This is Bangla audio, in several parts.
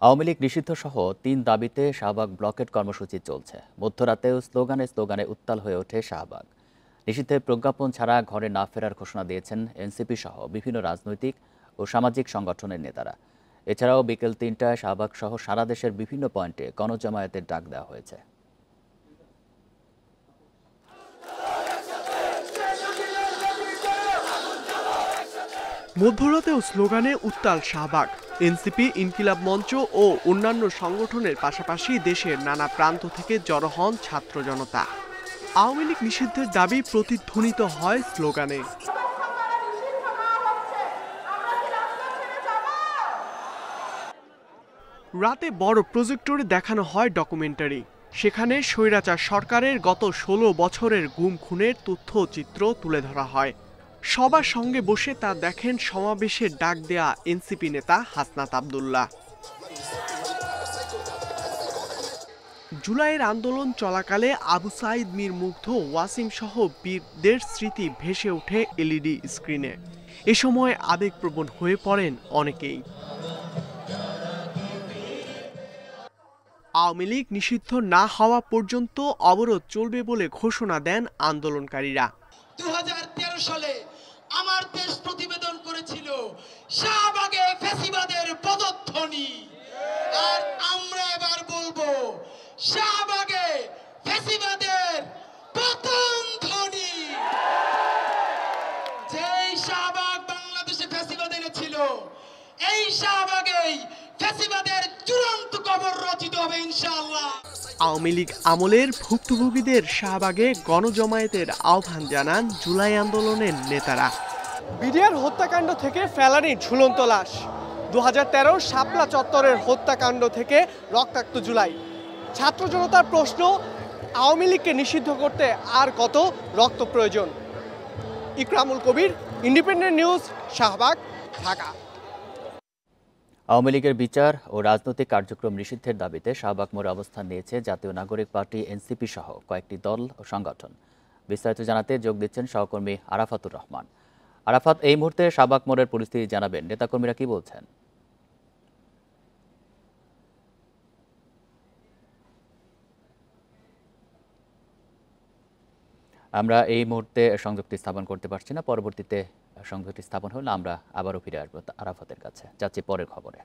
আওয়ামী লীগ নিষিদ্ধ সহ ৩ দাবিতে শাহবাগ ব্লকেট কর্মসূচি চলছে। মধ্যরাতেও স্লোগানে উত্তাল হয়ে ওঠে শাহবাগ। নিষিদ্ধের প্রজ্ঞাপন ছাড়া ঘরে না ফেরার ঘোষণা দিয়েছেন এনসিপি সহ বিভিন্ন রাজনৈতিক ও সামাজিক সংগঠনের নেতারা। এছাড়াও বিকেল ৩টায় শাহবাগ সহ সারা দেশের বিভিন্ন পয়েন্টে গণজামায়াতের ডাক দেওয়া হয়েছে। মধ্যরাতেও স্লোগানে উত্তাল শাহবাগ। এনসিপি, ইনকিলাব মঞ্চ ও অন্যান্য সংগঠনের পাশাপাশি দেশের নানা প্রান্ত থেকে জড়ো হন ছাত্র জনতা। আওয়ামী লীগ নিষিদ্ধের দাবি প্রতিধ্বনিত হয় স্লোগানে। রাতে বড় প্রজেক্টরে দেখানো হয় ডকুমেন্টারি। সেখানে স্বৈরাচার সরকারের গত ১৬ বছরের গুম খুনের তথ্যচিত্র তুলে ধরা হয়। সবার সঙ্গে বসে তা দেখেন সমাবেশের ডাক দেয়া এনসিপি নেতা হাসনাত আব্দুল্লাহ। জুলাইয়ের আন্দোলন চলাকালে আবু সাইদ মীর মুগ্ধ, ওয়াসিম সহ বীরদের স্মৃতি ভেসে ওঠে এলইডি স্ক্রিনে। এ সময় আবেগপ্রবণ হয়ে পড়েন অনেকেই। আওয়ামী লীগ নিষিদ্ধ না হওয়া পর্যন্ত অবরোধ চলবে বলে ঘোষণা দেন আন্দোলনকারীরা। 2013 সালে আমার দেশ প্রতিবেদন করেছিল শাহবাগে ফ্যাসিবাদের পদধ্বনি, আর আমরা এবার বলবো শাহবাগে ফ্যাসিবাদের পতন ধ্বনি। যেই শাহবাগ বাংলাদেশে ফ্যাসিবাদ এনেছিল, এই শাহবাগেই ফ্যাসিবাদের চূড়ান্ত কবর রচিত হবে ইনশাআল্লাহ। আওয়ামী লীগ আমলের ভুক্তভোগীদের শাহবাগে গণজমায়েতের আহ্বান জানান জুলাই আন্দোলনের নেতারা। বিডিআর হত্যাকাণ্ড থেকে ফেলানির ঝুলন্ত লাশ, 2013 শাপলা চত্বরের হত্যাকাণ্ড থেকে রক্তাক্ত জুলাই। ছাত্র জনতার প্রশ্ন, আওয়ামী লীগকে নিষিদ্ধ করতে আর কত রক্ত প্রয়োজন? ইকরামুল কবির, ইন্ডিপেন্ডেন্ট নিউজ, শাহবাগ, ঢাকা। আওয়ামী লীগের বিচার ও রাজনৈতিক কার্যক্রম নিষিদ্ধের দাবিতে শাহবাগ মোড়ে অবস্থান নিয়েছে জাতীয় নাগরিক পার্টি এনসিপি সহ কয়েকটি দল ও সংগঠন। বিস্তারিত জানাতে যোগ দিচ্ছেন সহকর্মী আরাফাতুর রহমান। আরাফাত, এই মুহূর্তে শাহবাগ মোড়ের পরিস্থিতি জানাবেন, নেতাকর্মীরা কি বলছেন? আমরা এই মুহূর্তে সংযোগটি স্থাপন করতে পারছি না। পরবর্তীতে সংযোগটি স্থাপন হলে আমরা আবারও ফিরে আসবো আরাফাতের কাছে। যাচ্ছি পরের খবরে।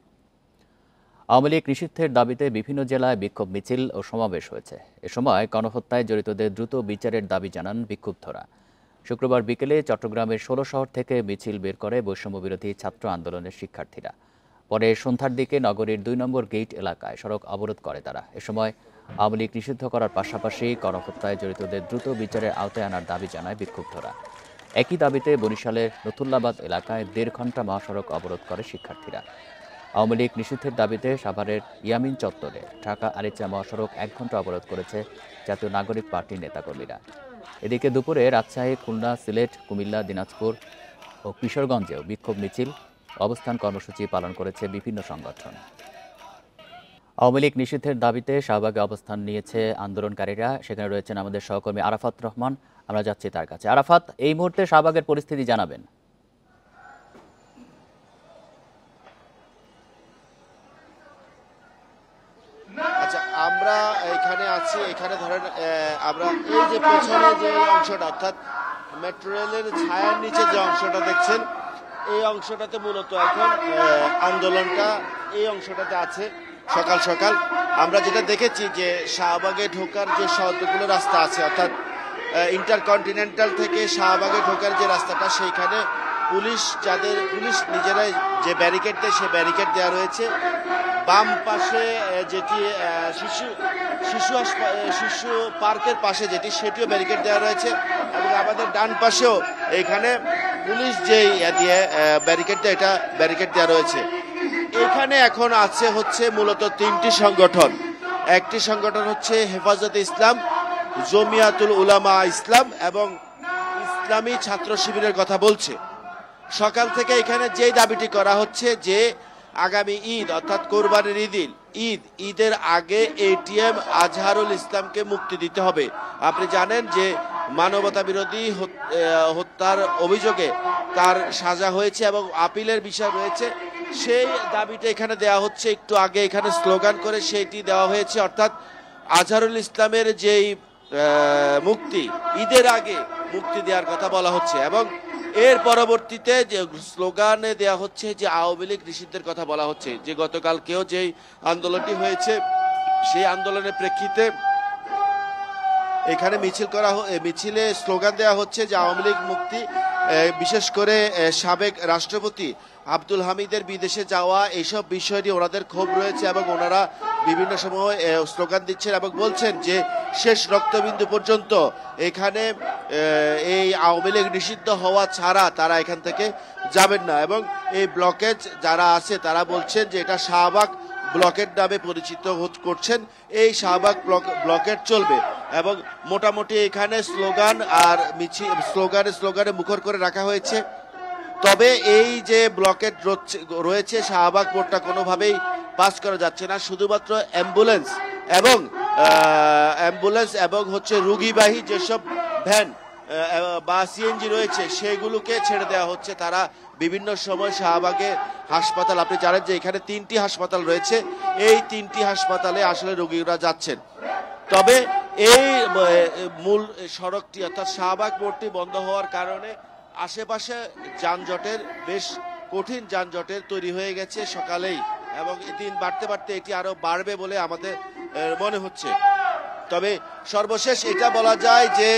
আওয়ামী লীগ নিষিদ্ধের দাবিতে বিভিন্ন জেলায় বিক্ষোভ মিছিল ও সমাবেশ হয়েছে। এ সময় গণহত্যায় জড়িতদের দ্রুত বিচারের দাবি জানান বিক্ষুব্ধরা। শুক্রবার বিকেলে চট্টগ্রামের ১৬ শহর থেকে মিছিল বের করে বৈষম্যবিরোধী ছাত্র আন্দোলনের শিক্ষার্থীরা। পরে সন্ধ্যার দিকে নগরীর ২ নম্বর গেইট এলাকায় সড়ক অবরোধ করে তারা। এ সময় আওয়ামী লীগ নিষিদ্ধ করার পাশাপাশি গণহত্যায় জড়িতদের দ্রুত বিচারের আওতায় আনার দাবি জানায় বিক্ষুব্ধরা। একই দাবিতে বরিশালের নথুল্লাবাদ এলাকায় ১.৫ ঘণ্টা মহাসড়ক অবরোধ করে শিক্ষার্থীরা। আওয়ামী লীগ নিষিদ্ধের দাবিতে সাভারের ইয়ামিন চত্বরে ঢাকা আরিচা মহাসড়ক ১ ঘণ্টা অবরোধ করেছে জাতীয় নাগরিক পার্টির নেতাকর্মীরা। এদিকে দুপুরে রাজশাহী, খুলনা, সিলেট, কুমিল্লা, দিনাজপুর ও কিশোরগঞ্জেও বিক্ষোভ মিছিল, অবস্থান কর্মসূচি পালন করেছে বিভিন্ন সংগঠন। আওয়ামী লীগ নিষিদ্ধের দাবিতে শাহবাগে অবস্থান নিয়েছে আন্দোলনকারীরা। সেখানে রয়েছেন আমাদের সহকর্মী আরাফাত রহমান। আমরা যাচ্ছি তার কাছে। আরাফাত, এই মুহূর্তে শাহবাগের পরিস্থিতি জানাবেন। আচ্ছা, আমরা এখানে আছি, এখানে ধরেন আমরা এই যে পেছনে যে অংশটা, অর্থাৎ মেট্রো রেলের ছায়ার নিচে যে অংশটা দেখছেন, এই অংশটাতে মূলত এখন আন্দোলনটা এই অংশটাতে আছে। সকাল সকাল আমরা যেটা দেখেছি যে শাহবাগে ঢোকার যে যতগুলো রাস্তা আছে, অর্থাৎ ইন্টারকন্টিনেন্টাল থেকে শাহবাগে ঢোকার যে রাস্তাটা, সেইখানে পুলিশ নিজেরাই যে ব্যারিকেড দেয়, সেই ব্যারিকেড দেওয়া রয়েছে। বাম পাশে যেটি শিশু পার্কের পাশে সেটিও ব্যারিকেড দেওয়া রয়েছে, এবং আমাদের ডান পাশেও এখানে পুলিশ যে দিয়ে ব্যারিকেড দেয়, এটা ব্যারিকেড দেওয়া রয়েছে। এখানে এখন হচ্ছে মূলত 3টি সংগঠন। একটি সংগঠন হচ্ছে হেফাজতে ইসলাম, জমিয়াতুল উলামা ইসলাম এবং ইসলামী ছাত্র শিবিরের কথা বলছে। সকাল থেকে এখানে যেই দাবিটি করা হচ্ছে যে আগামী ঈদ, অর্থাৎ কোরবানির ঈদের আগে এটিএম আজহারুল ইসলামকে মুক্তি দিতে হবে। আপনি জানেন যে মানবতা বিরোধী হত্যার অভিযোগে তার সাজা হয়েছে এবং আপিলের বিষয় রয়েছে। সেই দাবিটা এখানে দেওয়া হচ্ছে। একটু আগে এখানে স্লোগান করে সেইটি দেওয়া হয়েছে, অর্থাৎ আজহারুল ইসলামের যেই মুক্তি, ঈদের আগে মুক্তি দেওয়ার কথা বলা হচ্ছে এবং এর পরবর্তীতে যে স্লোগানে দেওয়া হচ্ছে যে আওয়ামী লীগ নিষিদ্ধের কথা বলা হচ্ছে। যে গতকালকেও যেই আন্দোলনটি হয়েছে সেই আন্দোলনের প্রেক্ষিতে এখানে মিছিলে স্লোগান দেওয়া হচ্ছে যে আওয়ামী লীগ মুক্তি, বিশেষ করে সাবেক রাষ্ট্রপতি আব্দুল হামিদের বিদেশে যাওয়া, এইসব বিষয় নিয়ে ওনাদের ক্ষোভ রয়েছে এবং ওনারা বিভিন্ন সময় স্লোগান দিচ্ছেন এবং বলছেন যে শেষ রক্তবিন্দু পর্যন্ত এখানে এই আওয়ামী লীগ নিষিদ্ধ হওয়া ছাড়া তারা এখান থেকে যাবেন না। এবং এই ব্লকেজ যারা আছে তারা বলছেন যে এটা শাহবাগ ব্লকেট নামে পরিচিত করছেন, এই শাহবাগ ব্লকেট চলবে এবং মোটামুটি এখানে স্লোগান আর স্লোগানে মুখর করে রাখা হয়েছে। তবে এই যে ব্লকেট রয়েছে শাহবাগ মোড়টা কোনোভাবেই পাস করা যাচ্ছে না, শুধুমাত্র অ্যাম্বুলেন্স এবং হচ্ছে রুগীবাহী যেসব ভ্যান বা সিএনজি রয়েছে সেগুলোকে ছেড়ে দেওয়া হচ্ছে। তারা বিভিন্ন সময় শাহবাগে হাসপাতাল, আপনি জানেন যে এখানে 3টি হাসপাতাল রয়েছে, এই 3টি হাসপাতালে আসলে রোগীরা যাচ্ছেন। তবে এই মূল সড়কটি অর্থাৎ শাহবাগ মোড়টি বন্ধ হওয়ার কারণে আশেপাশে যানজটের বেশ কঠিন যানজটের তৈরি হয়ে গেছে সকালেই এবং দিন বাড়তে বাড়তে এটি আরো বাড়বে বলে আমাদের মনে হচ্ছে। তবে সর্বশেষ এটা বলা যায় যে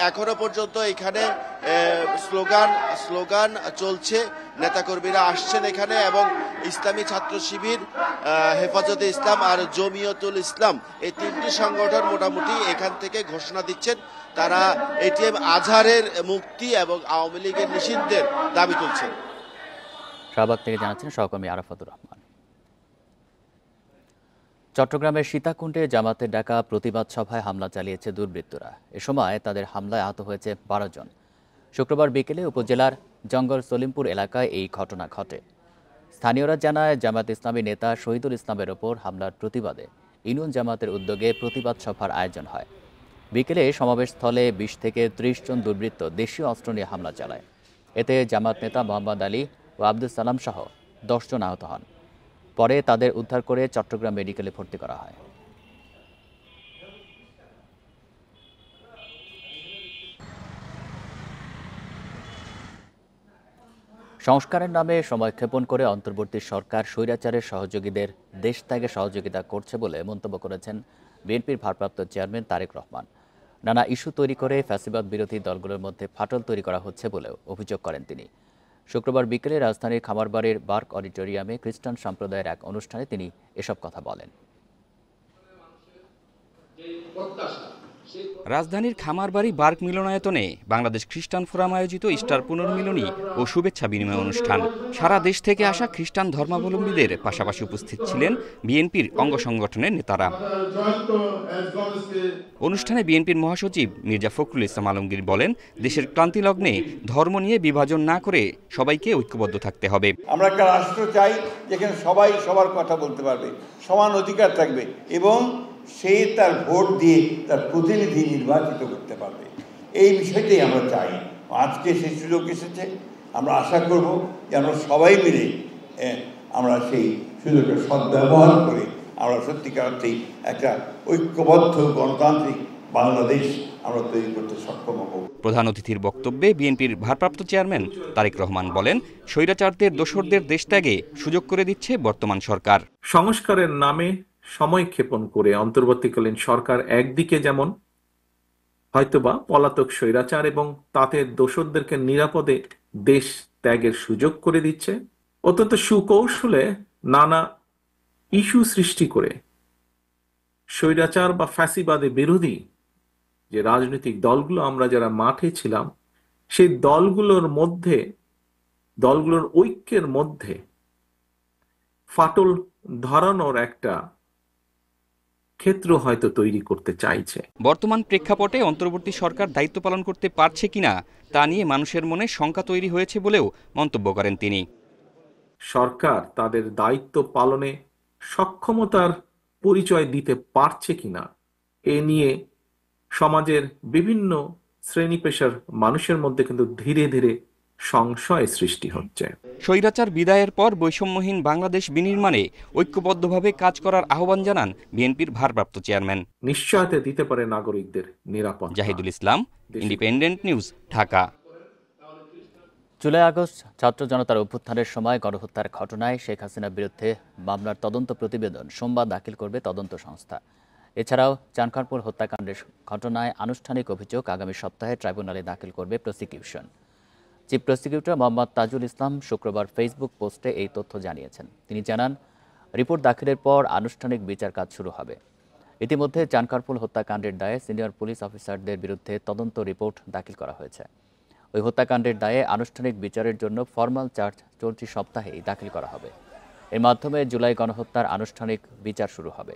এখনো পর্যন্ত এখানে স্লোগান চলছে, নেতাকর্মীরা আসছেন এখানে এবং ইসলামী ছাত্র শিবির, হেফাজতে ইসলাম আর জমিয়তুল ইসলাম এই 3টি সংগঠন মোটামুটি এখান থেকে ঘোষণা দিচ্ছেন তারা এটিএম আজহারের মুক্তি এবং আওয়ামী লীগের নিষিদ্ধের দাবি তুলছেন। শাহবাগ থেকে জানাচ্ছেন সহকর্মী আরাফাতুর রহমান। চট্টগ্রামের সীতাকুণ্ডে জামাতের ডাকা প্রতিবাদ সভায় হামলা চালিয়েছে দুর্বৃত্তরা। এ সময় তাদের হামলায় আহত হয়েছে 12 জন। শুক্রবার বিকেলে উপজেলার জঙ্গল সলিমপুর এলাকায় এই ঘটনা ঘটে। স্থানীয়রা জানায় জামাত ইসলামী নেতা শহীদুল ইসলামের ওপর হামলার প্রতিবাদে ইউনিয়ন জামাতের উদ্যোগে প্রতিবাদ সভার আয়োজন হয়। বিকেলে সমাবেশস্থলে 20 থেকে 30 জন দুর্বৃত্ত দেশীয় অস্ত্র নিয়ে হামলা চালায়। এতে জামাত নেতা মোহাম্মদ আলী ও আব্দুল সালাম সহ 10 জন আহত হন। পরে তাদের উদ্ধার করে চট্টগ্রাম মেডিকেলে ভর্তি করা হয়। সংস্কারের নামে সময় ক্ষেপণ করে অন্তর্বর্তী সরকার স্বৈরাচারের সহযোগীদের দেশ ত্যাগে সহযোগিতা করছে বলে মন্তব্য করেছেন বিএনপির ভারপ্রাপ্ত চেয়ারম্যান তারেক রহমান। নানা ইস্যু তৈরি করে ফ্যাসিবাদ বিরোধী দলগুলোর মধ্যে ফাটল তৈরি করা হচ্ছে বলেও অভিযোগ করেন তিনি। শুক্রবার বিকেলে রাজধানীর খামারবাড়ির বার্ক অডিটোরিয়ামে খ্রিস্টান সম্প্রদায়ের এক অনুষ্ঠানে তিনি এসব কথা বলেন। রাজধানীর খামারবাড়ি বার্ক মিলনায়তনে বাংলাদেশ খ্রিস্টান ফোরাম আয়োজিত ইস্টার পুনর্মিলনী ও শুভেচ্ছা বিনিময় অনুষ্ঠান। সারা দেশ থেকে আসা খ্রিস্টান ধর্মাবলম্বীদের পাশাপাশি উপস্থিত ছিলেন বিএনপির অঙ্গ সংগঠনের নেতারা। অনুষ্ঠানে বিএনপির মহাসচিব মির্জা ফখরুল ইসলাম আলমগীর বলেন, দেশের ক্রান্তিলগ্নে ধর্ম নিয়ে বিভাজন না করে সবাইকে ঐক্যবদ্ধ থাকতে হবে। আমরা একটা রাষ্ট্র চাই যেখানে সবাই সবার কথা বলতে পারবে, সমান অধিকার থাকবে এবং সে তার ভোট দিয়ে তার প্রতিনিধি নির্বাচিত করতে পারবে। এই বিষয়টাই আমরা চাই। আজকে সেই সুযোগ এসেছে, আমরা আশা করব যে আমরা সবাই মিলে আমরা সেই সুযোগের সদ্ব্যবহার করে আমরা সত্যিকার অর্থেই একটা ঐক্যবদ্ধ গণতান্ত্রিক বাংলাদেশ আমরা তৈরি করতে সক্ষম হব। প্রধান অতিথির বক্তব্যে বিএনপির ভারপ্রাপ্ত চেয়ারম্যান তারেক রহমান বলেন, স্বৈরাচারদের দোসরদের দেশত্যাগে সুযোগ করে দিচ্ছে বর্তমান সরকার। সংস্কারের নামে সময় ক্ষেপণ করে অন্তর্বর্তীকালীন সরকার একদিকে যেমন হয়তোবা পলাতক স্বৈরাচার এবং তাদের দোসরদেরকে নিরাপদে দেশ ত্যাগের সুযোগ করে দিচ্ছে, অত্যন্ত সুকৌশলে নানা ইস্যু সৃষ্টি করে স্বৈরাচার বা ফ্যাসিবাদে বিরোধী যে রাজনৈতিক দলগুলো আমরা যারা মাঠে ছিলাম সেই দলগুলোর ঐক্যের মধ্যে ফাটল ধরানোর একটা ক্ষেত্র হয়তো তৈরি করতে চাইছে। বর্তমান প্রেক্ষাপটে অন্তর্বর্তী সরকার দায়িত্ব পালন করতে পারছে কিনা তা নিয়ে মানুষের মনে শঙ্কা তৈরি হয়েছে বলেও মন্তব্য করেন তিনি। সরকার তাদের দায়িত্ব পালনে সক্ষমতার পরিচয় দিতে পারছে কিনা এ নিয়ে সমাজের বিভিন্ন শ্রেণী পেশার মানুষের মধ্যে কিন্তু ধীরে ধীরে সংশয় সৃষ্টি হচ্ছে। স্বৈরাচার বিদায়ের পর বৈষম্যহীন বাংলাদেশ বিনির্মাণে ঐক্যবদ্ধভাবে কাজ করার আহ্বান জানান বিএনপির ভারপ্রাপ্ত চেয়ারম্যান। নিশ্চয়তা দিতে পারে নাগরিকদের নিরাপত্তা। Zahidul Islam, independent news, Dhaka. July August ছাত্র জনতার অভ্যুত্থানের সময় গণহত্যার ঘটনায় শেখ হাসিনার বিরুদ্ধে মামলার তদন্ত প্রতিবেদন সোমবার দাখিল করবে তদন্ত সংস্থা। এছাড়াও চানখারপুল হত্যাকাণ্ডের ঘটনায় আনুষ্ঠানিক অভিযোগ আগামী সপ্তাহে ট্রাইব্যুনালে দাখিল করবে prosecution. Chief prosecutor Mohammad Tajul Islam শুক্রবার ফেসবুক পোস্টে এই তথ্য জানিয়েছেন। তিনি জানান, রিপোর্ট দাখিলের পর আনুষ্ঠানিক বিচার কাজ শুরু হবে। ইতিমধ্যে চানখারপুল হত্যাকাণ্ডের দায়ে সিনিয়র পুলিশ অফিসারদের বিরুদ্ধে তদন্ত রিপোর্ট দাখিল করা হয়েছে। ওই হত্যাকাণ্ডের দায়ে আনুষ্ঠানিক বিচারের জন্য ফরমাল চার্জ চলতি সপ্তাহেই দাখিল করা হবে। এর মাধ্যমে জুলাই গণহত্যার আনুষ্ঠানিক বিচার শুরু হবে।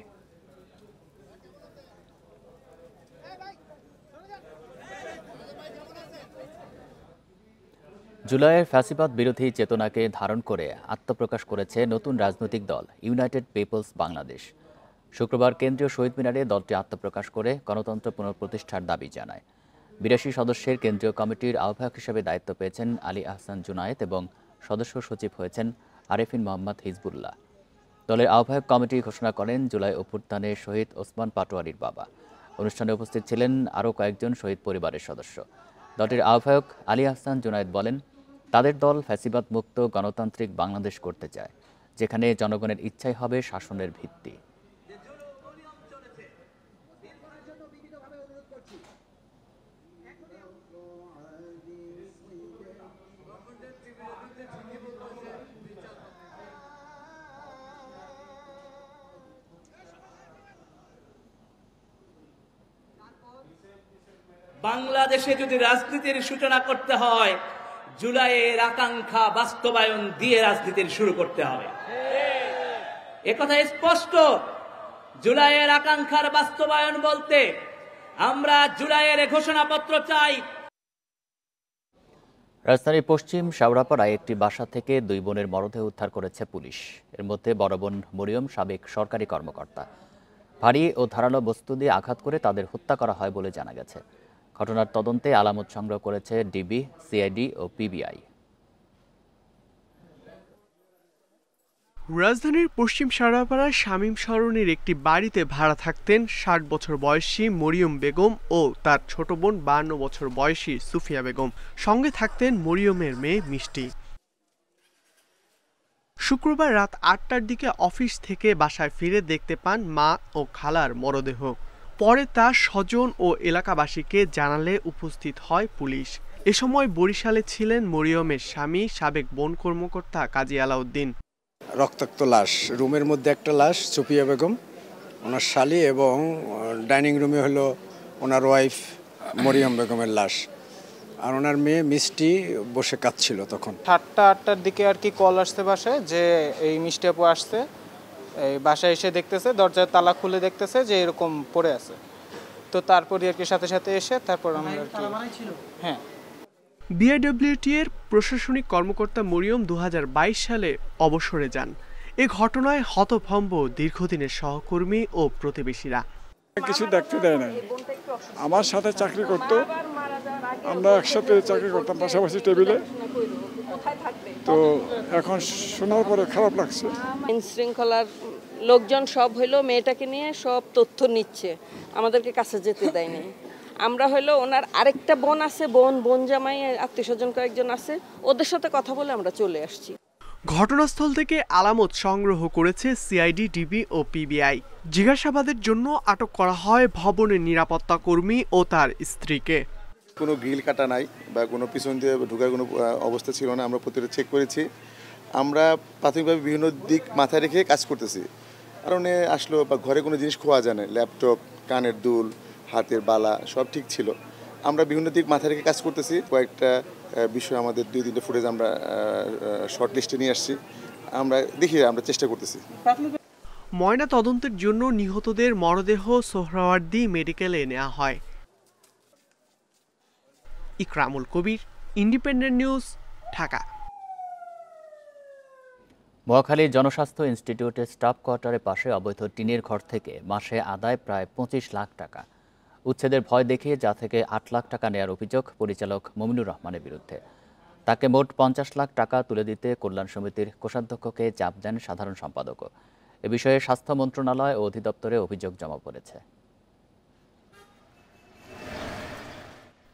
জুলাইয়ের ফ্যাসিবাদ বিরোধী চেতনাকে ধারণ করে আত্মপ্রকাশ করেছে নতুন রাজনৈতিক দল ইউনাইটেড পিপলস বাংলাদেশ। শুক্রবার কেন্দ্রীয় শহীদ মিনারে দলটি আত্মপ্রকাশ করে গণতন্ত্র পুনঃপ্রতিষ্ঠার দাবি জানায়। ৮২ সদস্যের কেন্দ্রীয় কমিটির আহ্বায়ক হিসেবে দায়িত্ব পেয়েছেন আলী আহসান জুনায়েদ এবং সদস্য সচিব হয়েছেন আরেফিন মোহাম্মদ হিজবুল্লাহ। দলের আহ্বায়ক কমিটি ঘোষণা করেন জুলাই অভ্যুত্থানে শহীদ ওসমান পাটোয়ারির বাবা। অনুষ্ঠানে উপস্থিত ছিলেন আরও কয়েকজন শহীদ পরিবারের সদস্য। দলটির আহ্বায়ক আলী আহসান জুনায়েদ বলেন, তাদের দল ফ্যাসিবাদ মুক্ত গণতান্ত্রিক বাংলাদেশ করতে চায়, যেখানে জনগণের ইচ্ছাই হবে শাসনের ভিত্তি। বাংলাদেশে যদি রাজনীতির সূচনা করতে হয়, জুলাইয়ের আকাঙ্ক্ষা বাস্তবায়ন দিয়ে রাজনীতির শুরু করতে হবে। একথা স্পষ্ট। জুলাইয়ের আকাঙ্ক্ষার বাস্তবায়ন বলতে আমরা জুলাইয়ের ঘোষণাপত্র চাই। রাজধানীর পশ্চিম শাওড়াপাড়ায় একটি বাসা থেকে 2 বোনের মরদেহ উদ্ধার করেছে পুলিশ। এর মধ্যে বড় বোন মরিয়ম সাবেক সরকারি কর্মকর্তা। ভারী ও ধারালো বস্তু দিয়ে আঘাত করে তাদের হত্যা করা হয় বলে জানা গেছে। ঘটনার তদন্তে আলামত সংগ্রহ করেছে ডিবি, সিআইডি ও পিবিআই। রাজধানীর পশ্চিম শাওড়াপাড়ার শামীম সরণির একটি বাড়িতে ভাড়া থাকতেন 60 বছর বয়সী মরিয়ম বেগম ও তার ছোট বোন 52 বছর বয়সী সুফিয়া বেগম। সঙ্গে থাকতেন মরিয়মের মেয়ে মিষ্টি। শুক্রবার রাত 8টার দিকে অফিস থেকে বাসায় ফিরে দেখতে পান মা ও খালার মরদেহ। পরে তার স্বজন ও এলাকাবাসীকে জানালে উপস্থিত হয় পুলিশ। এ সময় বরিশালে ছিলেন মরিয়মের স্বামী সাবেক বন কর্মকর্তা কাজী আলাউদ্দিন। রক্তাক্ত লাশ, রুমের মধ্যে একটা লাশ সুফিয়া বেগম, ওনার শালি, এবং ডাইনিং রুমে হলো ওনার ওয়াইফ মরিয়ম বেগমের লাশ, আর ওনার মেয়ে মিষ্টি বসে কাঁদছিল। তখন 7টা-8টার দিকে আর কি কল আসতে বাসায় যে এই মিষ্টি আপু আসছে, এই বাসায় এসে দেখতেছে দরজার তালা খুলে দেখতেছে যে এরকম পড়ে আছে। তো তারপরে আর কি সাথে সাথে এসে তারপর আমরা আর কি হ্যাঁ। বিআইডব্লিউটি এর প্রশাসনিক কর্মকর্তা মরিয়ম 2022 সালে অবসরে যান। এ ঘটনায় হতভম্ব দীর্ঘদিনের সহকর্মী ও প্রতিবেশীরা। কিছু দেখতে দেয় না। আমার সাথে চাকরি করতো, আমরা একসাথে চাকরি করতাম পাশাপাশি টেবিলে। তো এখন শোনার পরে খারাপ লাগছে। আইন শৃঙ্খলার লোকজন সব হইলো মেয়েটাকে নিয়ে সব তথ্য নিচ্ছে, আমাদেরকে কাছে যেতে দেয়নি। আমরা হইলো ওনার আরেকটা বোন আছে, বোন জামাই আত্মীয় স্বজন কয়েকজন আছে, ওদের সাথে কথা বলে আমরা চলে আসছি। ঘটনাস্থল থেকে আলামত সংগ্রহ করেছে সিআইডি, ডিবি ও পিবিআই। জিজ্ঞাসাবাদের জন্য আটক করা হয় ভবনের নিরাপত্তা কর্মী ও তার স্ত্রীকে। কোনো গ্রিল কাটা নাই বা কোনো পিছন দিয়ে ঢোকার কোনো অবস্থা ছিল না। আমরা প্রতিটা চেক করেছি। আমরা প্রাথমিকভাবে বিভিন্ন দিক মাথায় রেখে কাজ করতেছি। কারণে আসলো বা ঘরে কোনো জিনিস খোয়া যায় না, ল্যাপটপ, কানের দুল, হাতের বালা সব ঠিক ছিল। আমরা বিভিন্ন দিক মাথায় রেখে কাজ করতেছি। কয়েকটা বিষয় আমাদের 2-3টে ফুটেজ আমরা শর্ট লিস্টে নিয়ে আসছি। আমরা দেখি, আমরা চেষ্টা করতেছি। ময়না তদন্তের জন্য নিহতদের মরদেহ সোহরাওয়ার্দী মেডিকেলে নেওয়া হয়। ইকরামুল কবির, ইন্ডিপেন্ডেন্ট নিউজ, ঢাকা। মহাখালী জনস্বাস্থ্য ইনস্টিটিউটের স্টাফ কোয়ার্টারের পাশে অবৈধ টিনের ঘর থেকে মাসে আদায় প্রায় 25 লাখ টাকা। উচ্ছেদের ভয় দেখিয়ে যা থেকে 8 লাখ টাকা নেয়ার অভিযোগ পরিচালক মমিনুর রহমানের বিরুদ্ধে। তাকে মোট 50 লাখ টাকা তুলে দিতে কল্যাণ সমিতির কোষাধ্যক্ষকে চাপ দেন সাধারণ সম্পাদকও। এ বিষয়ে স্বাস্থ্য মন্ত্রণালয় ও অধিদপ্তরে অভিযোগ জমা পড়েছে।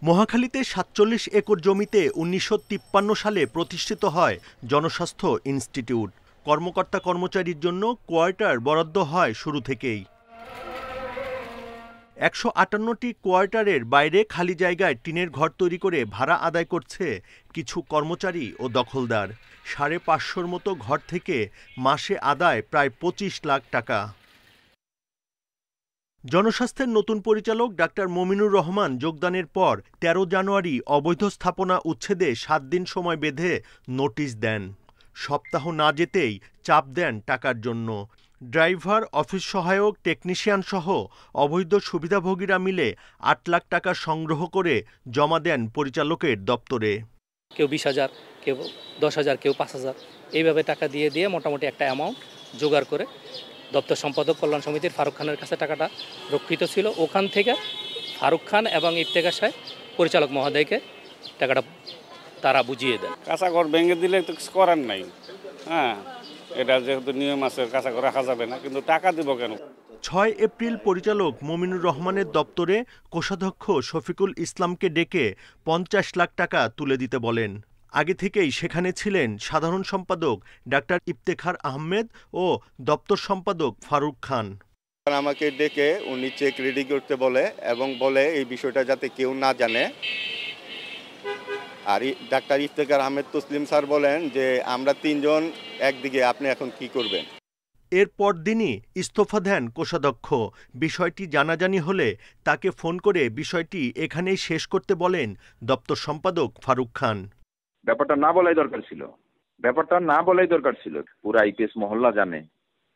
মহাখালীতে ৪৭ একর জমিতে ১৯৫৩ সালে প্রতিষ্ঠিত হয় জনস্বাস্থ্য ইনস্টিটিউট। কর্মকর্তা কর্মচারীর জন্য কোয়ার্টার বরাদ্দ হয় শুরু থেকেই। ১৫৮টি কোয়ার্টারের বাইরে খালি জায়গায় টিনের ঘর তৈরি করে ভাড়া আদায় করছে কিছু কর্মচারী ও দখলদার। ৫৫০'র মতো ঘর থেকে মাসে আদায় প্রায় ২৫ লাখ টাকা। জনস্বাস্থ্যের নতুন পরিচালক ডাক্তার মমিনুর রহমান যোগদানের পর ১৩ জানুয়ারি অবৈধ স্থাপনা উচ্ছেদে ৭ দিন সময় বেঁধে নোটিশ দেন। সপ্তাহ না যেতেই চাপ দেন টাকার জন্য। ড্রাইভার, অফিস সহায়ক, টেকনিশিয়ান সহ অবৈধ সুবিধাভোগীরা মিলে ৮ লাখ টাকা সংগ্রহ করে জমা দেন পরিচালকের দপ্তরে। কেউ ২০,০০০, কেউ ১০,০০০, কেউ ৫,০০০, এইভাবে টাকা দিয়ে দিয়ে মোটামুটি একটা অ্যামাউন্ট জোগাড় করে দপ্তর সম্পাদক কল্যাণ সমিতির ফারুক খানের কাছে টাকাটা রক্ষিত ছিল। ওখান থেকে ফারুক খান এবং ইফতেখার সাহেব পরিচালক মহোদয়কে টাকাটা তারা বুঝিয়ে দেন। কাঁচা ঘর ভেঙে দিলে তো কিছু করার নাই, হ্যাঁ, এটা যেহেতু নিয়ম আছে কাঁচা ঘর রাখা যাবে না, কিন্তু টাকা দিব কেন? ৬ এপ্রিল পরিচালক মমিনুর রহমানের দপ্তরে কোষাধ্যক্ষ শফিকুল ইসলামকে ডেকে ৫০ লাখ টাকা তুলে দিতে বলেন। আগে থেকেই সেখানে ছিলেন সাধারণ সম্পাদক ডাক্তার ইফতেখার আহমেদ ও দপ্তর সম্পাদক ফারুক খান। আমাকে ডেকে উনি চেক রেডি করতে বলে এবং বলে এই বিষয়টা যাতে কেউ না জানে। আর ডাক্তার ইফতেখার আহমেদ তসলিম স্যার বলেন যে আমরা ৩ জন একদিকে, আপনি এখন কি করবেন? এরপর দিনই ইস্তফা দেন কোষাধ্যক্ষ। বিষয়টি জানাজানি হলে তাকে ফোন করে বিষয়টি এখানেই শেষ করতে বলেন দপ্তর সম্পাদক ফারুক খান। ব্যাপারটা না বলাই দরকার ছিল। পুরা আইপিএস মহল্লা জানে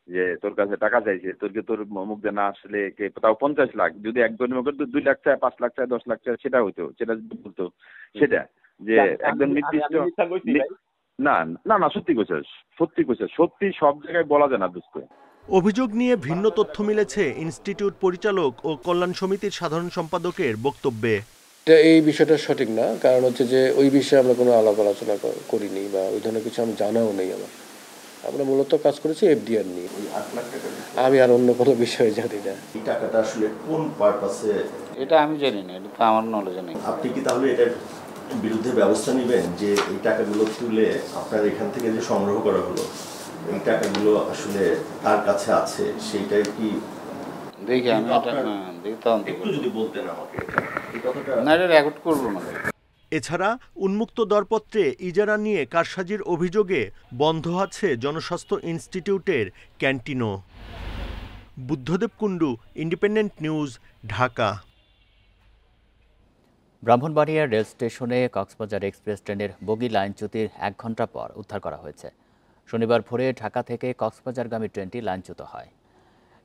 যে তোর কাছে টাকা চাইছে, তোর মুখ দিয়ে না আসলে তাও ৫০ লাখ, যদি একজনের মুখে ২ লাখ চায়, 5 লাখ চায়, 10 লাখ চায়, সেটা হইতো, সেটা বলতো, সেটা যে একজন নির্দিষ্ট না সত্যি কইছে, সত্যি সব জায়গায় বলা যায় না দোস্ত। অভিযোগ নিয়ে ভিন্ন তথ্য মিলেছে ইনস্টিটিউট পরিচালক ও কল্যাণ সমিতির সাধারণ সম্পাদকের বক্তব্যে। এই বিষয়টা সঠিক না, কারণ হচ্ছে যে ওই বিষয়ে আমরা কোনো আলাপ আলোচনা করিনি বা ওই ধরনের কিছু আমি জানাও নেই। আমরা মূলত কাজ করেছি এফডিআর নিয়ে। আমি আর অন্য কোনো বিষয়ে জানি না। এই টাকাটা আসলে কোন পারপাসে, এটা আমি জানি না, এটা তো আমার নলেজে নেই। আপনি কি তাহলে এটার বিরুদ্ধে ব্যবস্থা নেবেন যে এই টাকাগুলো তুলে আপনার এখান থেকে যে সংগ্রহ করা হলো, এই টাকাগুলো আসলে তার কাছে আছে, সেইটাই কি দেখি আমি একটু যদি বলতেন আমাকে এই কথাটা। না, এটা রেকর্ড করবো না। এছাড়া উন্মুক্ত দরপত্রে ইজারা নিয়ে কারসাজির অভিযোগে বন্ধ আছে জনস্বাস্থ্য ইনস্টিটিউটের ক্যান্টিনও। Buddhadeb Kundu, independent news, Dhaka. ব্রাহ্মণবাড়িয়ার রেল স্টেশনে কক্সবাজার এক্সপ্রেস ট্রেনের বগি লাইনচ্যুতির ১ ঘণ্টা পর উদ্ধার করা হয়েছে। শনিবার ভোরে ঢাকা থেকে কক্সবাজারগামী ট্রেনটি লাইনচ্যুত হয়।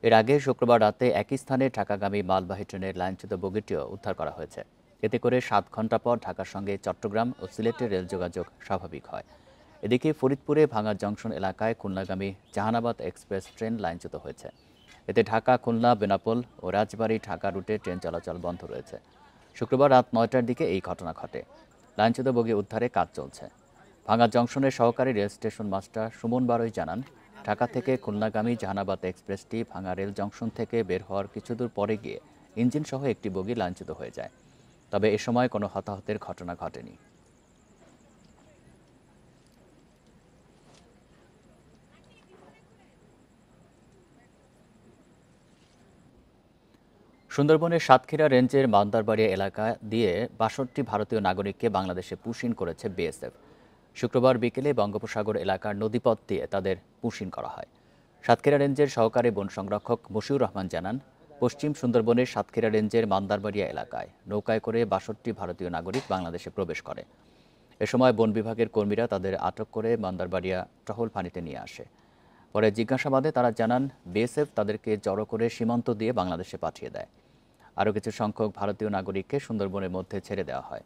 এর আগে শুক্রবার রাতে একই স্থানে ঢাকাগামী মালবাহী ট্রেনের লাইনচ্যুত বগিটিও উদ্ধার করা হয়েছে। এতে করে ৭ ঘণ্টা পর ঢাকার সঙ্গে চট্টগ্রাম ও সিলেটের রেল যোগাযোগ স্বাভাবিক হয়। এদিকে ফরিদপুরে ভাঙা জংশন এলাকায় খুলনাগামী জাহানাবাদ এক্সপ্রেস ট্রেন লাইনচ্যুত হয়েছে। এতে ঢাকা, খুলনা, বেনাপোল ও রাজবাড়ী ঢাকা রুটে ট্রেন চলাচল বন্ধ রয়েছে। শুক্রবার রাত ৯টার দিকে এই ঘটনা ঘটে। লাইনচ্যুত বগি উদ্ধারে কাজ চলছে। ভাঙা জংশনের সহকারী rail station master Suman Barai জানান, ঢাকা থেকে খুলনাগামী জাহানাবাদ এক্সপ্রেসটি ভাঙা রেল জংশন থেকে বের হওয়ার কিছুদূর পরে গিয়ে ইঞ্জিনসহ একটি বগি লাইনচ্যুত হয়ে যায়। তবে এ সময় কোনো হতাহতের ঘটনা ঘটেনি। সুন্দরবনের সাতক্ষীরা রেঞ্জের মান্দারবাড়িয়া এলাকা দিয়ে ৬২ ভারতীয় নাগরিককে বাংলাদেশে পুশ ইন করেছে বিএসএফ। শুক্রবার বিকেলে বঙ্গোপসাগর এলাকার নদীপথ দিয়ে তাদের পুশ ইন করা হয়। সাতক্ষীরা রেঞ্জের সহকারী বন সংরক্ষক মশিউর রহমান জানান, পশ্চিম সুন্দরবনের সাতক্ষীরা রেঞ্জের মান্দারবাড়িয়া এলাকায় নৌকায় করে ৬২ ভারতীয় নাগরিক বাংলাদেশে প্রবেশ করে। এ সময় বন বিভাগের কর্মীরা তাদের আটক করে মান্দারবাড়িয়া টহল পানিতে নিয়ে আসে। পরে জিজ্ঞাসাবাদে তারা জানান, বিএসএফ তাদেরকে জড়ো করে সীমান্ত দিয়ে বাংলাদেশে পাঠিয়ে দেয়। আরও কিছু সংখ্যক ভারতীয় নাগরিককে সুন্দরবনের মধ্যে ছেড়ে দেওয়া হয়।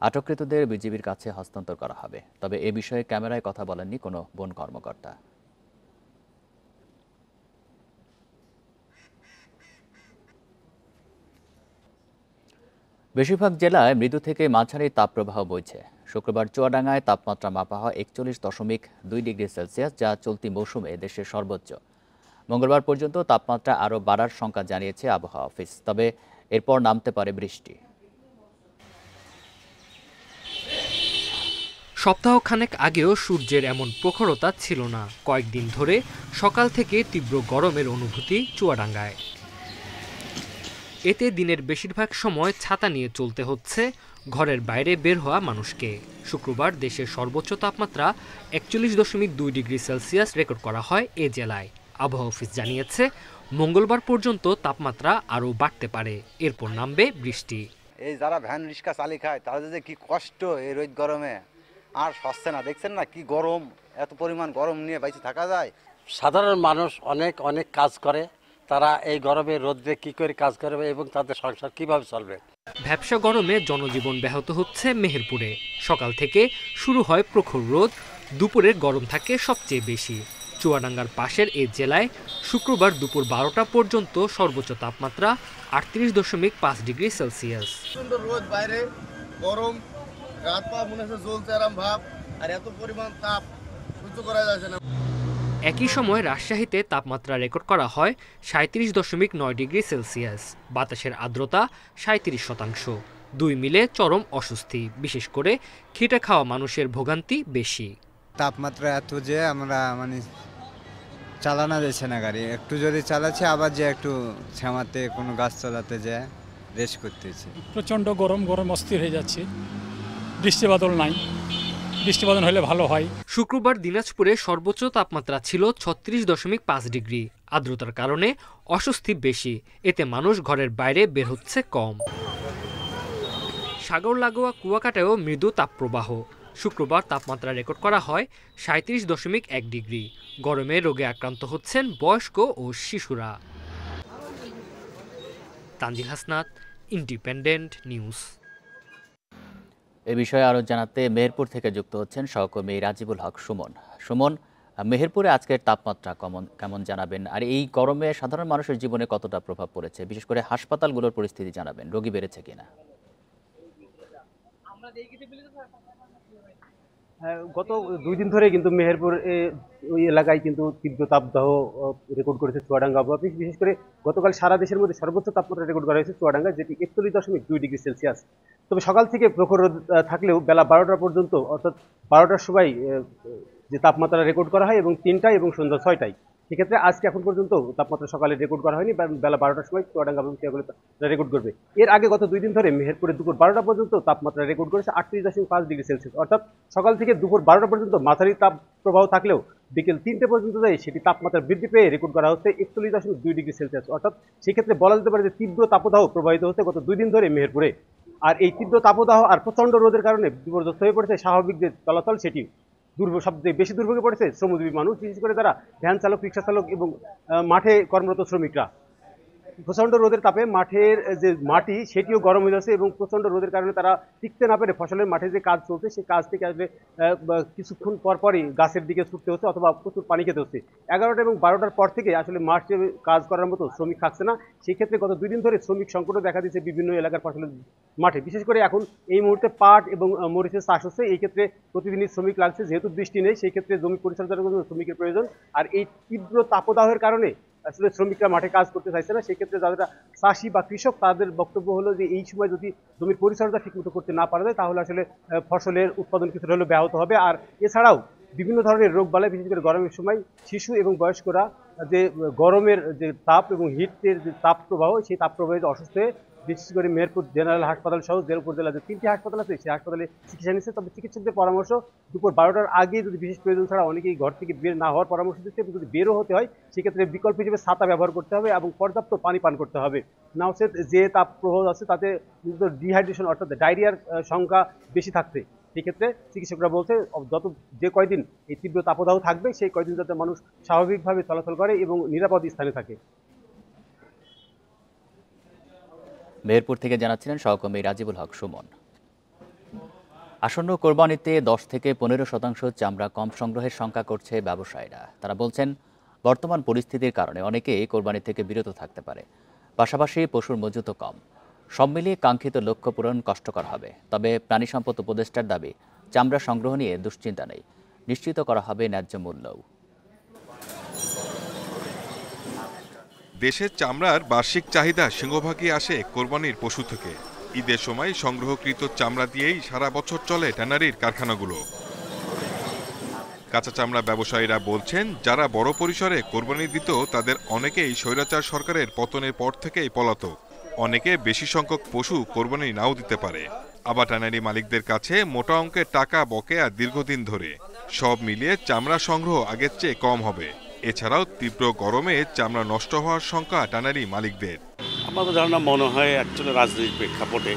আটককৃতদের বিজিবির কাছে হস্তান্তর করা হবে। তবে এ বিষয়ে ক্যামেরায় কথা বলেননি কোনো বন কর্মকর্তা। বেশিরভাগ জেলায় মৃদু থেকে মাঝারি তাপপ্রবাহ বইছে। শুক্রবার চুয়াডাঙ্গায় তাপমাত্রা মাপা হয় 41.2 ডিগ্রি সেলসিয়াস, যা চলতি মৌসুমে দেশের সর্বোচ্চ। মঙ্গলবার পর্যন্ত তাপমাত্রা আরও বাড়ার শঙ্কা জানিয়েছে আবহাওয়া অফিস, তবে এরপর নামতে পারে বৃষ্টি। সপ্তাহখানেক আগেও সূর্যের এমন প্রখরতা ছিল না। কয়েকদিন ধরে সকাল থেকে তীব্র গরমের অনুভূতি চুয়াডাঙ্গায়। এতে দিনের বেশিরভাগ সময় ছাতা নিয়ে চলতে হচ্ছে ঘরের বাইরে বের হওয়া মানুষকে। শুক্রবার দেশের সর্বোচ্চ তাপমাত্রা 41.2 ডিগ্রি সেলসিয়াস রেকর্ড করা হয় এ জেলায়। আবহাওয়া অফিস জানিয়েছে, মঙ্গলবার পর্যন্ত তাপমাত্রা আরও বাড়তে পারে, এরপর নামবে বৃষ্টি। এই যারা ভ্যান রিক্সা চালি খায় তাদের যে কি কষ্ট এই রোদ গরমে, আর সস্তে না। দেখছেন না কি গরম, এত পরিমাণ গরম নিয়ে বাইরে থাকা যায়? সাধারণ মানুষ অনেক কাজ করে, তারা এই গরমে রোদ্রে কি করে কাজ করবে এবং তাদের সংসার কিভাবে চলবে? ভ্যাপসা গরমে জনজীবন ব্যাহত হচ্ছে মেহেরপুরে। সকাল থেকে শুরু হয় প্রখর রোদ, দুপুরের গরম থাকে সবচেয়ে বেশি। চুয়াডাঙ্গার পাশের এই জেলায় শুক্রবার দুপুর 12টা পর্যন্ত সর্বোচ্চ তাপমাত্রা 38.5 ডিগ্রি সেলসিয়াস। রোদ বাইরে, গরম, রাত পা মনে হচ্ছে জ্বলছে আরাম ভাব, আর এত পরিমাণ তাপ সহ্য করা যাচ্ছে না। একই সময় রাজশাহীতে তাপমাত্রা রেকর্ড করা হয় 37.9 ডিগ্রি সেলসিয়াস। বাতাসের আর্দ্রতা 37%। দুই মিলে চরম অস্বস্তি, বিশেষ করে খেটে খাওয়া মানুষের ভোগান্তি বেশি। তাপমাত্রা এত যে আমরা চালানো যাচ্ছে না গাড়ি, একটু যদি চালাচ্ছে আবার যে একটু ছামাতে কোনো গাছ চালাতে যায় রেস্ট করতেছে। প্রচণ্ড গরম অস্থির হয়ে যাচ্ছে, বৃষ্টি বাদল নাই, বৃষ্টি বাদল হলে ভালো হয়। শুক্রবার দিনাজপুরে সর্বোচ্চ তাপমাত্রা ছিল 36.5 ডিগ্রি। আর্দ্রতার কারণে অস্বস্তি বেশি, এতে মানুষ ঘরের বাইরে বের হচ্ছে কম। সাগর লাগোয়া কুয়াকাটায়ও মৃদু তাপপ্রবাহ। শুক্রবার তাপমাত্রা রেকর্ড করা হয় 37.1 ডিগ্রি। গরমে রোগে আক্রান্ত হচ্ছেন বয়স্ক ও শিশুরা। Tanzil Hasnat, independent news. এ বিষয়ে আরও জানাতে মেহেরপুর থেকে যুক্ত হচ্ছেন সহকর্মী রাজিবুল হক সুমন। সুমন, মেহেরপুরে আজকের তাপমাত্রা কেমন জানাবেন, আর এই গরমে সাধারণ মানুষের জীবনে কতটা প্রভাব পড়েছে, বিশেষ করে হাসপাতালগুলোর পরিস্থিতি জানাবেন, রোগী বেড়েছে কিনা? গত 2 দিন ধরে কিন্তু মেহেরপুর ওই এলাকায় কিন্তু তীব্র তাপদাহ রেকর্ড করেছে চুয়াডাঙ্গা আবহাওয়া অফিস। বিশেষ করে গতকাল সারা দেশের মধ্যে সর্বোচ্চ তাপমাত্রা রেকর্ড করা হয়েছে চুয়াডাঙ্গা, যেটি 41.2 ডিগ্রি সেলসিয়াস। তবে সকাল থেকে প্রখর রোদ থাকলেও বেলা 12টা পর্যন্ত, অর্থাৎ 12টার সময় যে তাপমাত্রা রেকর্ড করা হয় এবং 3টায় এবং সন্ধ্যা 6টায়, সেক্ষেত্রে আজকে এখন পর্যন্ত তাপমাত্রা সকালে রেকর্ড করা হয়নি, বেলা 12টার সময় চুয়াডাঙ্গা রেকর্ড করবে। এর আগে গত 2 দিন ধরে মেহেরপুরে দুপুর 12টা পর্যন্ত তাপমাত্রা রেকর্ড করেছে 38.5 ডিগ্রি সেলসিয়াস। অর্থাৎ সকাল থেকে দুপুর 12টা পর্যন্ত মাঝারি তাপ প্রবাহ থাকলেও বিকেল 3টে পর্যন্ত সেটি তাপমাত্রা বৃদ্ধি পেয়ে রেকর্ড করা হচ্ছে 41.2 ডিগ্রি সেলসিয়াস। অর্থাৎ সেক্ষেত্রে বলা যেতে পারে যে তীব্র তাপদাহ প্রবাহিত হচ্ছে গত 2 দিন ধরে মেহেরপুরে। আর এই তীব্র তাপদাহ আর প্রচণ্ড রোদের কারণে বিপর্যস্ত হয়ে পড়েছে স্বাভাবিক যে চলাচল, সেটি সবচেয়ে বেশি দুর্ভোগে পড়েছে শ্রমজীবী মানুষ, বিশেষ করে তারা ভ্যান চালক, রিক্সা চালক এবং মাঠে কর্মরত শ্রমিকরা। প্রচণ্ড রোদের তাপে মাঠের যে মাটি সেটিও গরম হয়ে যাচ্ছে এবং প্রচণ্ড রোদের কারণে তারা টিকতে না পেরে ফসলের মাঠে যে কাজ চলছে সেই কাজ থেকে আসলে কিছুক্ষণ পরই গাছের দিকে ছুটতে হচ্ছে অথবা প্রচুর পানি খেতে হচ্ছে। 11টা এবং 12টার পর থেকে আসলে মাঠে কাজ করার মতো শ্রমিক থাকছে না। সেই ক্ষেত্রে গত 2 দিন ধরে শ্রমিক সংকটও দেখা দিচ্ছে বিভিন্ন এলাকার ফসলের মাঠে। বিশেষ করে এখন এই মুহূর্তে পাট এবং মরিচের চাষ হচ্ছে, এই ক্ষেত্রে প্রতিদিনই শ্রমিক লাগছে, যেহেতু বৃষ্টি নেই সেই ক্ষেত্রে জমি পরিচর্যার জন্য শ্রমিকের প্রয়োজন। আর এই তীব্র তাপদাহের কারণে আসলে শ্রমিকরা মাঠে কাজ করতে চাইছে না। সেক্ষেত্রে যারা চাষি বা কৃষক, তাদের বক্তব্য হলো যে এই সময় যদি জমির পরিচর্যা ঠিকমতো করতে না পারা যায় তাহলে আসলে ফসলের উৎপাদন কিছুটা হলেও ব্যাহত হবে। আর এছাড়াও বিভিন্ন ধরনের রোগবালাই, বিশেষ করে গরমের সময় শিশু এবং বয়স্করা যে গরমের যে তাপ এবং হিটের যে তাপ প্রবাহ, সেই তাপ প্রবাহে অসুস্থ হয়ে বিশেষ করে মেহেরপুর জেনারেল হাসপাতাল সহ উপজেলা যে 3টি হাসপাতাল আছে সেই হাসপাতালে চিকিৎসা নিচ্ছে। তবে চিকিৎসকদের পরামর্শ দুপুর 12টার আগে যদি বিশেষ প্রয়োজন ছাড়া অনেকেই ঘর থেকে বের না হওয়ার পরামর্শ দিচ্ছে, এবং যদি বেরও হতে হয় সেক্ষেত্রে বিকল্প হিসেবে ছাতা ব্যবহার করতে হবে এবং পর্যাপ্ত পানি পান করতে হবে। নাওসেদ যে তাপ প্রবাহ আছে তাতে ডিহাইড্রেশন অর্থাৎ ডায়রিয়ার সংখ্যা বেশি থাকছে। সেক্ষেত্রে চিকিৎসকরা বলছে যে কয়দিন এই তীব্র তাপদাহ থাকবে সেই কয়দিন যাতে মানুষ স্বাভাবিকভাবে চলাচল করে এবং নিরাপদ স্থানে থাকে। মেহেরপুর থেকে জানাচ্ছিলেন সহকর্মী রাজিবুল হক সুমন। আসন্ন কোরবানিতে 10 থেকে 15% চামড়া কম সংগ্রহের শঙ্কা করছে ব্যবসায়ীরা। তারা বলছেন, বর্তমান পরিস্থিতির কারণে অনেকেই কোরবানি থেকে বিরত থাকতে পারে, পাশাপাশি পশুর মজুতও কম। সব মিলিয়ে কাঙ্ক্ষিত লক্ষ্য পূরণ কষ্টকর হবে। তবে প্রাণী সম্পদ উপদেষ্টার দাবি, চামড়া সংগ্রহ নিয়ে দুশ্চিন্তা নেই, নিশ্চিত করা হবে ন্যায্য মূল্যও। দেশের চামড়ার বার্ষিক চাহিদা সিংহভাগই আসে কোরবানির পশু থেকে। ঈদের সময় সংগ্রহকৃত চামড়া দিয়েই সারা বছর চলে ট্যানারির কারখানাগুলো। কাঁচা চামড়া ব্যবসায়ীরা বলছেন, যারা বড় পরিসরে কোরবানি দিত তাদের অনেকেই স্বৈরাচার সরকারের পতনের পর থেকেই পলাতক। অনেকে বেশি সংখ্যক পশু কোরবানি নাও দিতে পারে। আবার ট্যানারি মালিকদের কাছে মোটা অঙ্কের টাকা বকেয়া দীর্ঘদিন ধরে। সব মিলিয়ে চামড়া সংগ্রহ আগের চেয়ে কম হবে। এছাড়াও তীব্র গরমে চামড়া নষ্ট হওয়ার শঙ্কা ট্যানারি মালিকদের। আমাদের ধারণা মনে হয় অ্যাকচুয়ালি রাজনৈতিক প্রেক্ষাপটে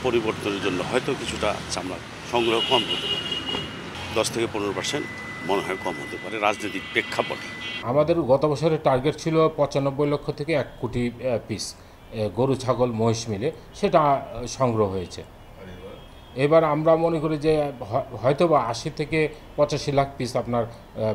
পরিবর্তনের জন্য হয়তো কিছুটা চামড়া সংগ্রহ কম হতে পারে, 10 থেকে 15% মনে হয় কম হতে পারে রাজনৈতিক প্রেক্ষাপটে। আমাদের গত বছরের টার্গেট ছিল 95 লক্ষ থেকে 1 কোটি পিস গরু, ছাগল, মহিষ মিলে, সেটা সংগ্রহ হয়েছে। এবার আমরা মনে করি যে হয়তো বা 80 থেকে 85 লাখ পিস আপনার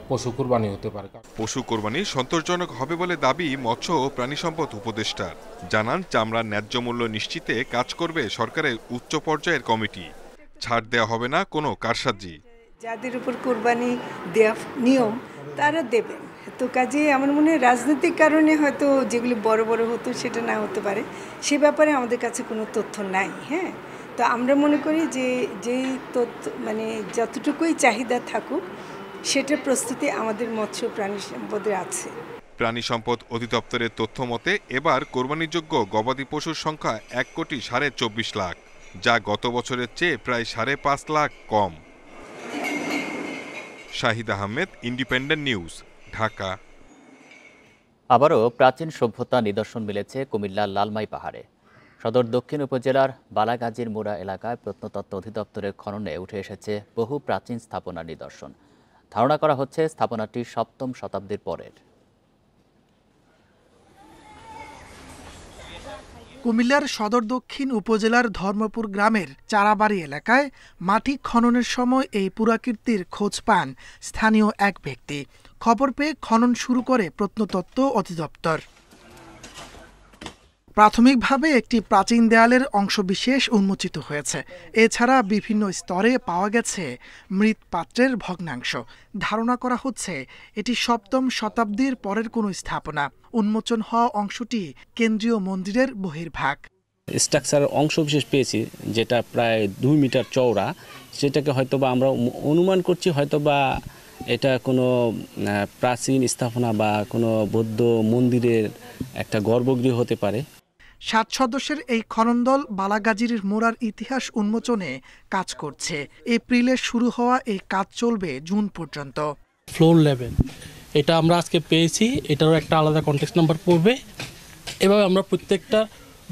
পশু কোরবানি হতে পারে। পশু কোরবানি সন্তোষজনক হবে বলে দাবি মৎস্য ও প্রাণী সম্পদ উপদেষ্টার। জানান, চামড়ার ন্যায্য মূল্য নিশ্চিতে কাজ করবে সরকারের উচ্চ পর্যায়ের কমিটি। ছাড় দেওয়া হবে না কোনো কারসাজি। যাদের উপর কোরবানি দেওয়া নিয়ম তারা দেবেন। তো কাজে আমার মনে হয় রাজনৈতিক কারণে হয়তো যেগুলি বড় বড় হতো সেটা না হতে পারে, সে ব্যাপারে আমাদের কাছে কোনো তথ্য নাই। হ্যাঁ, তো আমরা মনে করি যে যেই তথ্য মানে যতটুকুই চাহিদা থাকুক সেটার প্রস্তুতি আমাদের মৎস্য প্রাণী সম্পদের আছে। প্রাণী সম্পদ অধিদপ্তরের তথ্য মতে এবার কোরবানিযোগ্য গবাদি পশুর সংখ্যা 1,24 লাখ, যা গত বছরের চেয়ে প্রায় 5.5 লাখ কম। Shahid Ahmed, independent news, Dhaka. আবারও প্রাচীন সভ্যতা নিদর্শন মিলেছে কুমিল্লার লালমাই পাহাড়ে। সদর দক্ষিণ উপজেলার বালাগাজীর মুড়া এলাকায় প্রত্নতত্ত্ব অধিদপ্তরের খননে উঠে এসেছে বহু প্রাচীন স্থাপনার নিদর্শন। ধারণা করা হচ্ছে স্থাপনাটি 7ম শতাব্দীর পরের। কুমিল্লার সদর দক্ষিণ উপজেলার ধর্মপুর গ্রামের চারাবাড়ি এলাকায় মাটি খননের সময় এই পুরাকীর্তির খোঁজ পান স্থানীয় এক ব্যক্তি। খবর পেয়ে খনন শুরু করে প্রত্নতত্ত্ব অধিদপ্তর। প্রাথমিকভাবে একটি প্রাচীন দেয়ালের অংশবিশেষ উন্মোচিত হয়েছে। এছাড়া বিভিন্ন স্তরে পাওয়া গেছে মৃৎপাত্রের ভগ্নাংশ। ধারণা করা হচ্ছে এটি 7ম শতাব্দীর পরের কোনো স্থাপনা। উন্মোচন হওয়া অংশটি কেন্দ্রীয় মন্দিরের বহির্ভাগ। স্ট্রাকচারের অংশবিশেষ পেয়েছি যেটা প্রায় 2 মিটার চওড়া। সেটাকে হয়তোবা আমরা অনুমান করছি হয়তোবা এটা কোনো প্রাচীন স্থাপনা বা কোনো বৌদ্ধ মন্দিরের একটা গর্ভগৃহ হতে পারে। 7 সদস্যের এই খনন দল বালাগাজীর মোড়ার ইতিহাস উন্মোচনে কাজ করছে। এপ্রিলে শুরু হওয়া এই কাজ চলবে জুন পর্যন্ত। ফ্লোর লেভেল এটা আমরা আজকে পেয়েছি, এটারও একটা আলাদা কন্টেক্সট নাম্বার পড়বে। এভাবে আমরা প্রত্যেকটা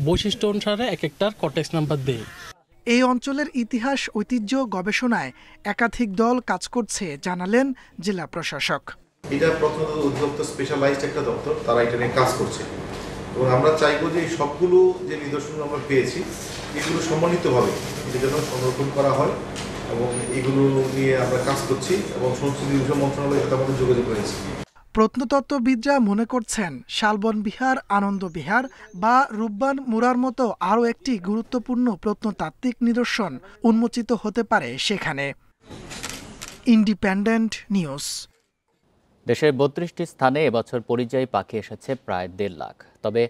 বৈশিষ্ট্য অনুসারে এক একটার কন্টেক্সট নাম্বার দেই। এই অঞ্চলের ইতিহাস ঐতিহ্য গবেষণায় একাধিক দল কাজ করছে জানালেন জেলা প্রশাসক। এটা প্রত্নতত্ত্ব অধিদপ্তর স্পেশালাইজড একটা দপ্তর, তারা এটা নিয়ে কাজ করছে এবং আমরা চাইবো যে সবগুলো যে নিদর্শন আমরা পেয়েছি এগুলো সমন্বিতভাবে এটার জন্য সংরক্ষণ করা হয় এবং এগুলো নিয়ে আমরা কাজ করছি এবং সংস্কৃতি বিষয় মন্ত্রণালয়ের সাথে আমাদের যোগাযোগ রয়েছে। প্রত্নতত্ত্ববিদরা মনে করছেন শালবন বিহার, আনন্দ বিহার বা রূপবান মুরার মতো আরও একটি গুরুত্বপূর্ণ প্রত্নতাত্ত্বিক নিদর্শন উন্মোচিত হতে পারে সেখানে। Independent news. দেশের 32টি স্থানে এবছর পরিযায়ী পাখি এসেছে প্রায় 1.5 লাখ। তবে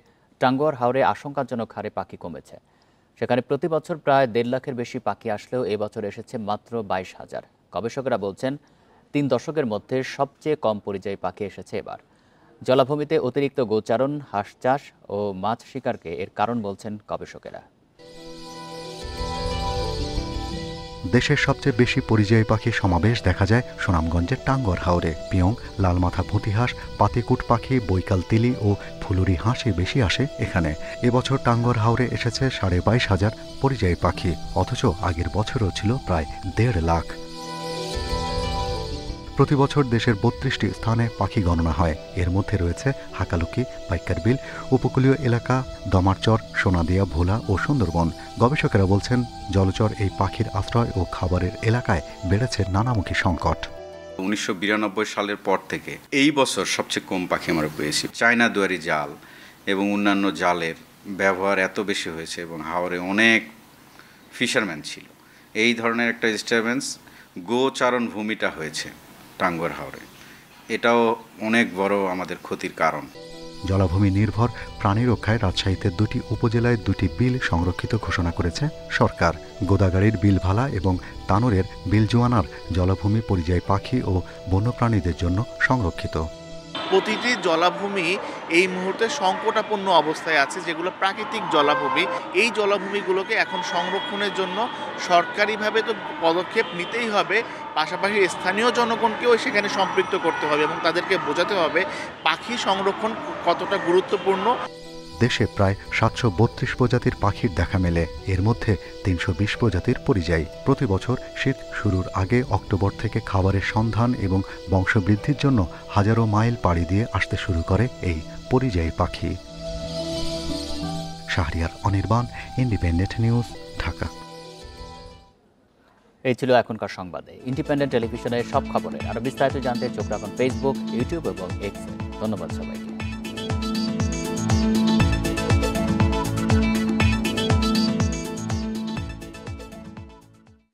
টাঙ্গুয়ার হাওরে আশঙ্কাজনক হারে পাখি কমেছে। সেখানে প্রতি বছর প্রায় 1.5 লাখের বেশি পাখি আসলেও এবছর এসেছে মাত্র 22,000। গবেষকেরা বলছেন 3 দশকের মধ্যে সবচেয়ে কম পরিযায়ী পাখি এসেছে এবার। জলাভূমিতে অতিরিক্ত গোচারণ, হাঁস চাষ ও মাছ শিকারকে এর কারণ বলছেন গবেষকেরা। দেশের সবচেয়ে বেশি পরিযায়ী পাখি সমাবেশ দেখা যায় সুনামগঞ্জের টাঙ্গুয়ার হাওরে। পিয়ং, লালমাথা পুঁতিহাঁস, পাতিকুট পাখি, বৈকাল তিলি ও ফুলুরি হাঁসই বেশি আসে এখানে। এবছর টাঙ্গুয়ার হাওরে এসেছে 22,500 পরিযায়ী পাখি, অথচ আগের বছরও ছিল প্রায় 1.5 লাখ। প্রতি বছর দেশের 32টি স্থানে পাখি গণনা হয়। এর মধ্যে রয়েছে হাকালুকি, পাইকারবিল, উপকূলীয় এলাকা, দমারচর, সোনাদিয়া, ভোলা ও সুন্দরবন। গবেষকেরা বলছেন জলচর এই পাখির আশ্রয় ও খাবারের এলাকায় বেড়েছে নানামুখী সংকট। 1992 সালের পর থেকে এই বছর সবচেয়ে কম পাখি আমরা পেয়েছি। চায়না দুয়ারি জাল এবং অন্যান্য জালের ব্যবহার এত বেশি হয়েছে এবং হাওরে অনেক ফিশারম্যান ছিল, এই ধরনের একটা ডিস্টারবেন্স গোচারণ ভূমিটা হয়েছে টাঙ্গুয়ার হাওরে, এটাও অনেক বড় আমাদের ক্ষতির কারণ। জলাভূমি নির্ভর প্রাণী রক্ষায় রাজশাহীতে 2টি উপজেলায় 2টি বিল সংরক্ষিত ঘোষণা করেছে সরকার। গোদাগাড়ির বিলভালা এবং তানোরের বিলজুয়ানার জলাভূমি পরিযায়ী পাখি ও বন্যপ্রাণীদের জন্য সংরক্ষিত। প্রতিটি জলাভূমি এই মুহূর্তে সংকটাপন্ন অবস্থায় আছে, যেগুলো প্রাকৃতিক জলাভূমি। এই জলাভূমিগুলোকে এখন সংরক্ষণের জন্য সরকারিভাবে তো পদক্ষেপ নিতেই হবে, পাশাপাশি স্থানীয় জনগণকেও সেখানে সম্পৃক্ত করতে হবে এবং তাদেরকে বোঝাতে হবে পাখি সংরক্ষণ কতটা গুরুত্বপূর্ণ। দেশে প্রায় 732 প্রজাতির পাখির দেখা মেলে, এর মধ্যে 320 প্রজাতির পরিযায়ী। প্রতি বছর শীত শুরুর আগে অক্টোবর থেকে খাবারের সন্ধান এবং বংশবৃদ্ধির জন্য হাজারো মাইল পাড়ি দিয়ে আসতে শুরু করে এই পরিযায়ী পাখি। Shahriar Anirban, independent news, Dhaka. এই ছিল এখনকার সংবাদে। ইন্ডিপেন্ডেন্ট টেলিভিশনের সব খবরে আরও বিস্তারিত জানতে চোখ রাখুন ফেসবুক, ইউটিউব এবং এক্স। ধন্যবাদ সবাইকে।